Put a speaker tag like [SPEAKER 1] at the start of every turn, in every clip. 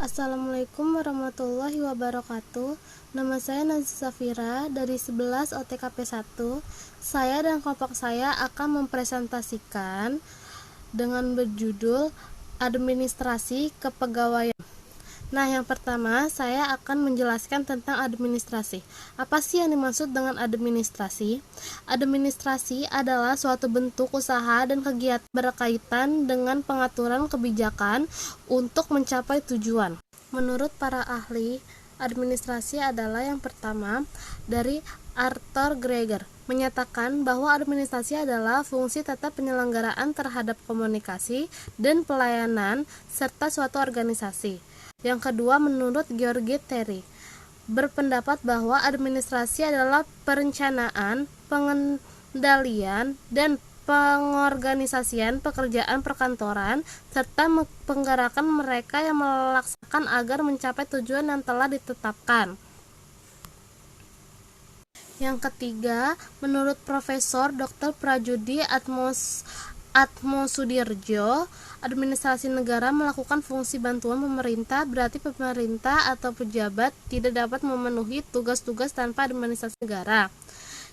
[SPEAKER 1] Assalamualaikum warahmatullahi wabarakatuh. Nama saya Nazia Safira dari 11 OTKP 1. Saya dan kelompok saya akan mempresentasikan dengan berjudul Administrasi Kepegawaian. Nah, yang pertama saya akan menjelaskan tentang administrasi. Apa sih yang dimaksud dengan administrasi? Administrasi adalah suatu bentuk usaha dan kegiatan berkaitan dengan pengaturan kebijakan untuk mencapai tujuan. Menurut para ahli, administrasi adalah yang pertama dari Arthur Greger menyatakan bahwa administrasi adalah fungsi tata penyelenggaraan terhadap komunikasi dan pelayanan serta suatu organisasi. Yang kedua, menurut George Terry, berpendapat bahwa administrasi adalah perencanaan, pengendalian, dan pengorganisasian pekerjaan perkantoran serta penggerakan mereka yang melaksanakan agar mencapai tujuan yang telah ditetapkan. Yang ketiga, menurut Profesor Dr. Prajudi Atmosudirjo, administrasi negara melakukan fungsi bantuan pemerintah, berarti pemerintah atau pejabat tidak dapat memenuhi tugas-tugas tanpa administrasi negara.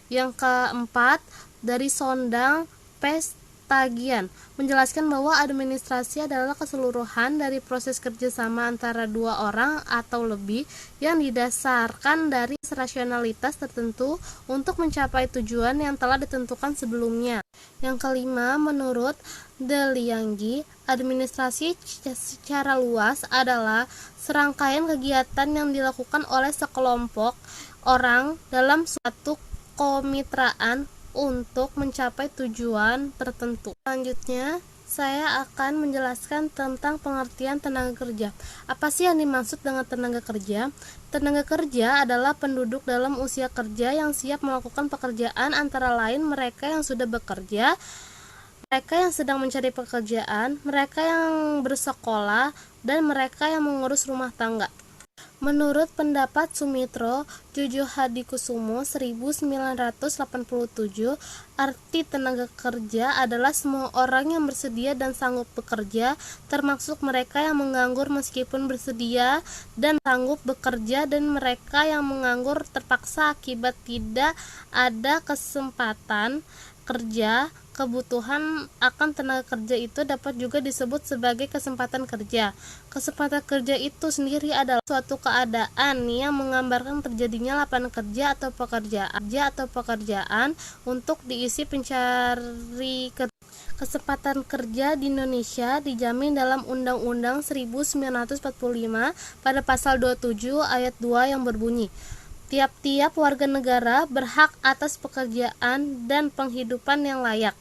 [SPEAKER 1] Yang keempat, dari Sondang Pestagian menjelaskan bahwa administrasi adalah keseluruhan dari proses kerjasama antara dua orang atau lebih yang didasarkan dari rasionalitas tertentu untuk mencapai tujuan yang telah ditentukan sebelumnya. Yang kelima, menurut Delianggi, administrasi secara luas adalah serangkaian kegiatan yang dilakukan oleh sekelompok orang dalam suatu kemitraan untuk mencapai tujuan tertentu. Selanjutnya, saya akan menjelaskan tentang pengertian tenaga kerja. Apa sih yang dimaksud dengan tenaga kerja? Tenaga kerja adalah penduduk dalam usia kerja yang siap melakukan pekerjaan, antara lain mereka yang sudah bekerja, mereka yang sedang mencari pekerjaan, mereka yang bersekolah, dan mereka yang mengurus rumah tangga. Menurut pendapat Sumitro Jujuhadikusumo 1987, arti tenaga kerja adalah semua orang yang bersedia dan sanggup bekerja, termasuk mereka yang menganggur meskipun bersedia dan sanggup bekerja, dan mereka yang menganggur terpaksa akibat tidak ada kesempatan kerja. Kebutuhan akan tenaga kerja itu dapat juga disebut sebagai kesempatan kerja. Kesempatan kerja itu sendiri adalah suatu keadaan yang menggambarkan terjadinya lapangan kerja atau pekerjaan untuk diisi pencari kerja. Kesempatan kerja di Indonesia dijamin dalam Undang-Undang 1945 pada pasal 27 ayat 2 yang berbunyi, tiap-tiap warga negara berhak atas pekerjaan dan penghidupan yang layak.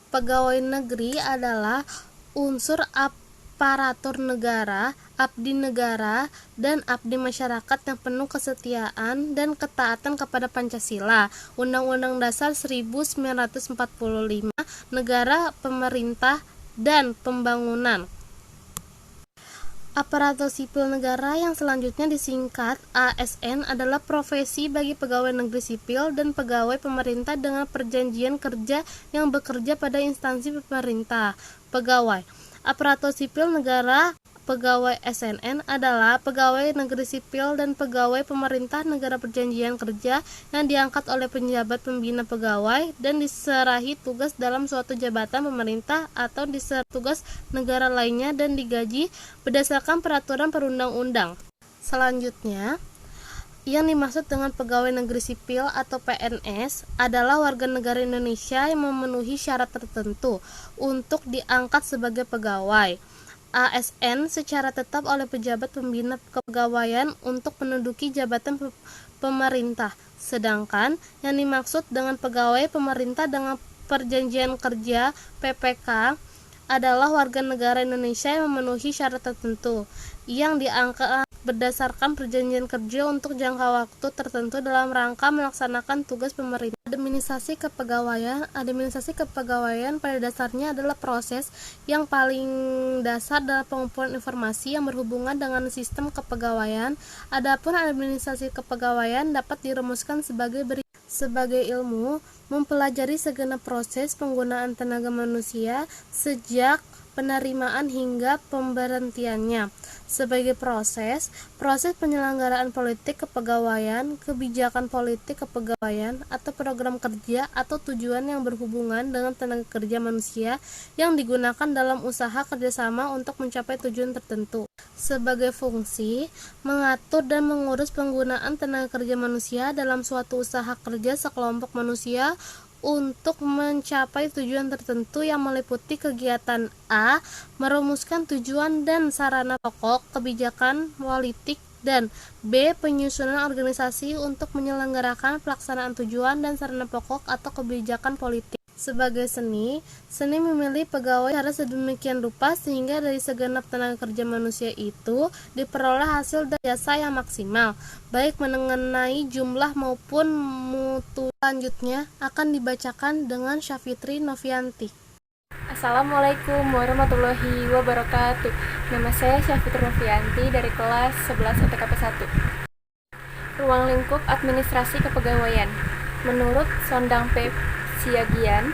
[SPEAKER 1] Pegawai negeri adalah unsur aparatur negara, abdi negara, dan abdi masyarakat yang penuh kesetiaan dan ketaatan kepada Pancasila, Undang-Undang Dasar 1945, negara, pemerintah, dan pembangunan. Aparatur sipil negara yang selanjutnya disingkat ASN adalah profesi bagi pegawai negeri sipil dan pegawai pemerintah dengan perjanjian kerja yang bekerja pada instansi pemerintah. Pegawai aparatur sipil negara, pegawai SNN adalah pegawai negeri sipil dan pegawai pemerintah negara perjanjian kerja yang diangkat oleh penjabat pembina pegawai dan diserahi tugas dalam suatu jabatan pemerintah atau diserahi tugas negara lainnya dan digaji berdasarkan peraturan perundang-undang. Selanjutnya, yang dimaksud dengan pegawai negeri sipil atau PNS adalah warga negara Indonesia yang memenuhi syarat tertentu untuk diangkat sebagai pegawai ASN secara tetap oleh pejabat pembina kepegawaian untuk menduduki jabatan pemerintah. Sedangkan yang dimaksud dengan pegawai pemerintah dengan perjanjian kerja PPK adalah warga negara Indonesia yang memenuhi syarat tertentu yang diangkat berdasarkan perjanjian kerja untuk jangka waktu tertentu dalam rangka melaksanakan tugas pemerintah. Administrasi kepegawaian pada dasarnya adalah proses yang paling dasar dalam pengumpulan informasi yang berhubungan dengan sistem kepegawaian. Adapun administrasi kepegawaian dapat dirumuskan sebagai ilmu mempelajari segenap proses penggunaan tenaga manusia sejak penerimaan hingga pemberhentiannya. Sebagai proses penyelenggaraan politik kepegawaian, kebijakan politik kepegawaian, atau program kerja atau tujuan yang berhubungan dengan tenaga kerja manusia yang digunakan dalam usaha kerjasama untuk mencapai tujuan tertentu. Sebagai fungsi, mengatur dan mengurus penggunaan tenaga kerja manusia dalam suatu usaha kerja sekelompok manusia untuk mencapai tujuan tertentu yang meliputi kegiatan A. Merumuskan tujuan dan sarana pokok kebijakan politik, dan B. Penyusunan organisasi untuk menyelenggarakan pelaksanaan tujuan dan sarana pokok atau kebijakan politik. Sebagai seni memilih pegawai secara sedemikian rupa sehingga dari segenap tenaga kerja manusia itu diperoleh hasil dan jasa yang maksimal, baik mengenai jumlah maupun mutu. Selanjutnya akan dibacakan dengan Syafitri Novianti.
[SPEAKER 2] Assalamualaikum warahmatullahi wabarakatuh. Nama saya Syafitri Novianti dari kelas 11 OTKP 1. Ruang lingkup administrasi kepegawaian. Menurut Sondang P. Siagian,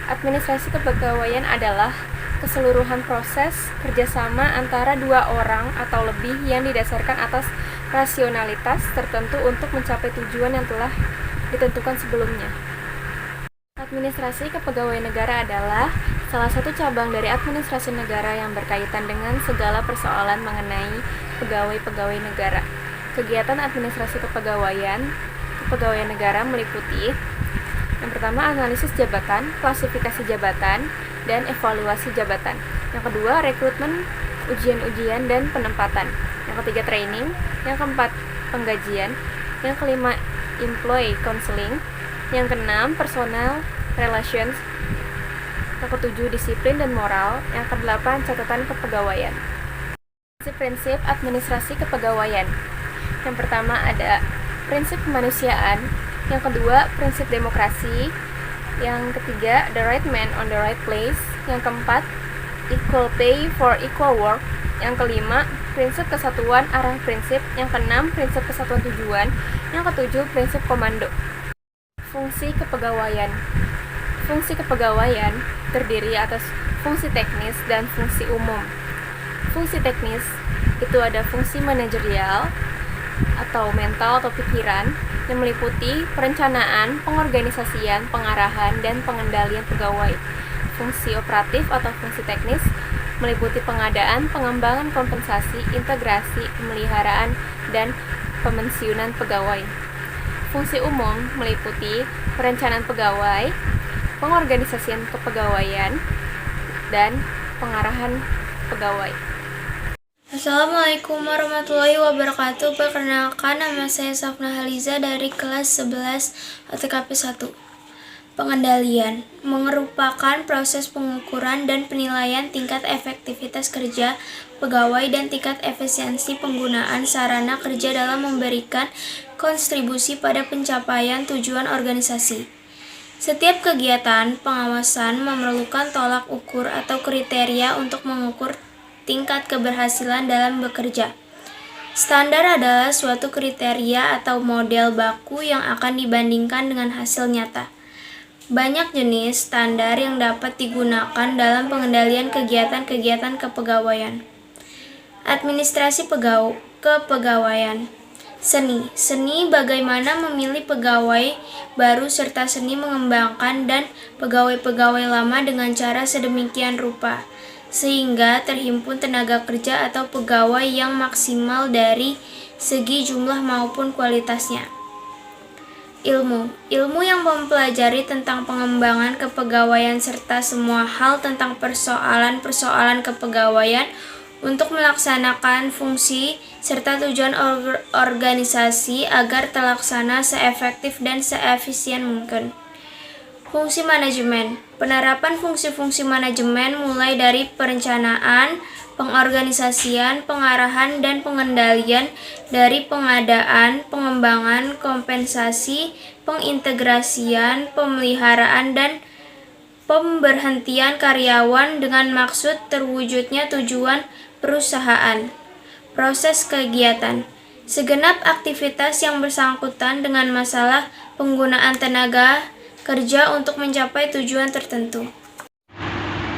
[SPEAKER 2] administrasi kepegawaian adalah keseluruhan proses kerjasama antara dua orang atau lebih yang didasarkan atas rasionalitas tertentu untuk mencapai tujuan yang telah ditentukan sebelumnya. Administrasi kepegawaian negara adalah salah satu cabang dari administrasi negara yang berkaitan dengan segala persoalan mengenai pegawai-pegawai negara. Kegiatan administrasi kepegawaian negara meliputi: yang pertama, analisis jabatan, klasifikasi jabatan, dan evaluasi jabatan. Yang kedua, rekrutmen, ujian-ujian, dan penempatan. Yang ketiga, training. Yang keempat, penggajian. Yang kelima, employee counseling. Yang keenam, personal relations. Yang ketujuh, disiplin dan moral. Yang kedelapan, catatan kepegawaian. Prinsip administrasi kepegawaian. Yang pertama ada prinsip kemanusiaan. Yang kedua, prinsip demokrasi. Yang ketiga, the right man on the right place. Yang keempat, equal pay for equal work. Yang kelima, prinsip kesatuan arah prinsip. Yang keenam, prinsip kesatuan tujuan. Yang ketujuh, prinsip komando. Fungsi kepegawaian. Fungsi kepegawaian terdiri atas fungsi teknis dan fungsi umum. Fungsi teknis itu ada fungsi manajerial atau mental atau pikiran yang meliputi perencanaan, pengorganisasian, pengarahan, dan pengendalian pegawai. Fungsi operatif atau fungsi teknis meliputi pengadaan, pengembangan kompensasi, integrasi, pemeliharaan, dan pemensiunan pegawai. Fungsi umum meliputi perencanaan pegawai, pengorganisasian kepegawaian, dan pengarahan pegawai.
[SPEAKER 3] Assalamualaikum warahmatullahi wabarakatuh. Perkenalkan, nama saya Safna Haliza dari kelas 11 OTKP 1. Pengendalian merupakan proses pengukuran dan penilaian tingkat efektivitas kerja pegawai dan tingkat efisiensi penggunaan sarana kerja dalam memberikan kontribusi pada pencapaian tujuan organisasi. Setiap kegiatan pengawasan memerlukan tolak ukur atau kriteria untuk mengukur tingkat keberhasilan dalam bekerja. Standar adalah suatu kriteria atau model baku yang akan dibandingkan dengan hasil nyata. Banyak jenis standar yang dapat digunakan dalam pengendalian kegiatan-kegiatan kepegawaian. Administrasi kepegawaian. Seni bagaimana memilih pegawai baru serta seni mengembangkan dan pegawai-pegawai lama dengan cara sedemikian rupa sehingga terhimpun tenaga kerja atau pegawai yang maksimal dari segi jumlah maupun kualitasnya. Ilmu yang mempelajari tentang pengembangan kepegawaian serta semua hal tentang persoalan-persoalan kepegawaian untuk melaksanakan fungsi serta tujuan organisasi agar terlaksana seefektif dan seefisien mungkin. Fungsi manajemen. Penerapan fungsi-fungsi manajemen mulai dari perencanaan, pengorganisasian, pengarahan, dan pengendalian dari pengadaan, pengembangan, kompensasi, pengintegrasian, pemeliharaan, dan pemberhentian karyawan dengan maksud terwujudnya tujuan perusahaan. Proses kegiatan. Segenap aktivitas yang bersangkutan dengan masalah penggunaan tenaga kerja untuk mencapai tujuan tertentu.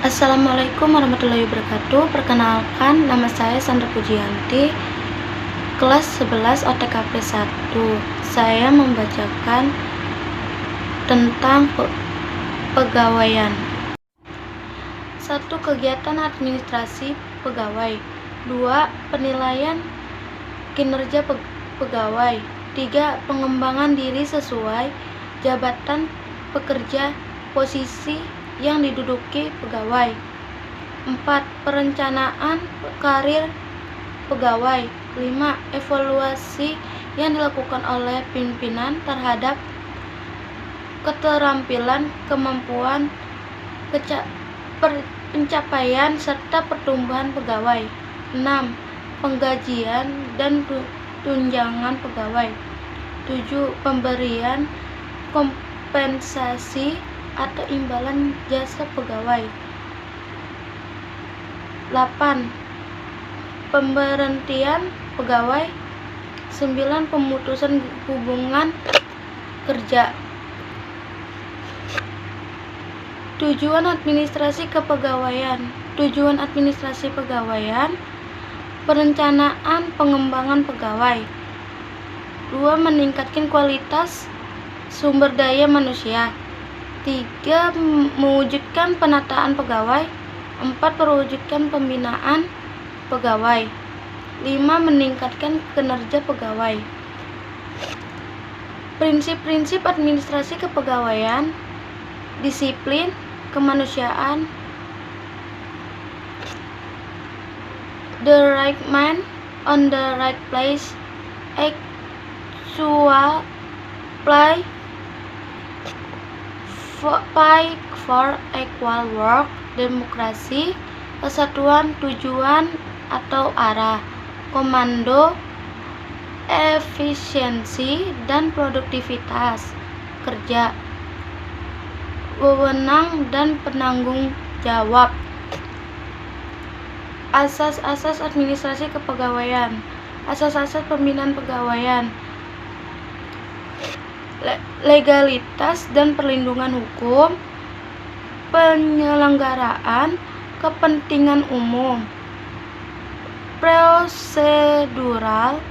[SPEAKER 3] Assalamualaikum warahmatullahi wabarakatuh. Perkenalkan, nama saya Sandra Pujianti, kelas 11 OTKP 1. Saya membacakan tentang pegawaian. 1. Kegiatan administrasi pegawai. 2. Penilaian kinerja pegawai. 3. Pengembangan diri sesuai jabatan pekerja, posisi yang diduduki pegawai. 4. Perencanaan karir pegawai. 5. Evaluasi yang dilakukan oleh pimpinan terhadap keterampilan, kemampuan, pencapaian, serta pertumbuhan pegawai. 6. Penggajian dan tunjangan pegawai. 7. Pemberian kompensasi atau imbalan jasa pegawai. 8. Pemberhentian pegawai. 9. Pemutusan hubungan kerja. Tujuan administrasi kepegawaian. Tujuan administrasi pegawaian: perencanaan pengembangan pegawai. 2. Meningkatkan kualitas sumber daya manusia. 3. Mewujudkan penataan pegawai. 4. Mewujudkan pembinaan pegawai. 5. Meningkatkan kinerja pegawai. Prinsip-prinsip administrasi kepegawaian: disiplin, kemanusiaan, the right man on the right place, actual play, fight for equal work, demokrasi, kesatuan tujuan atau arah, komando, efisiensi dan produktivitas kerja, wewenang dan penanggung jawab. Asas-asas administrasi kepegawaian. Asas-asas pembinaan pegawaian: legalitas dan perlindungan hukum, penyelenggaraan kepentingan umum, prosedural,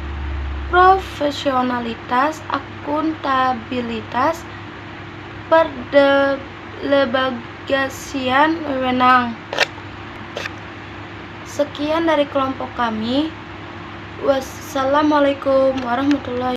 [SPEAKER 3] profesionalitas, akuntabilitas, pendelegasian wewenang. Sekian dari kelompok kami. Wassalamualaikum warahmatullahi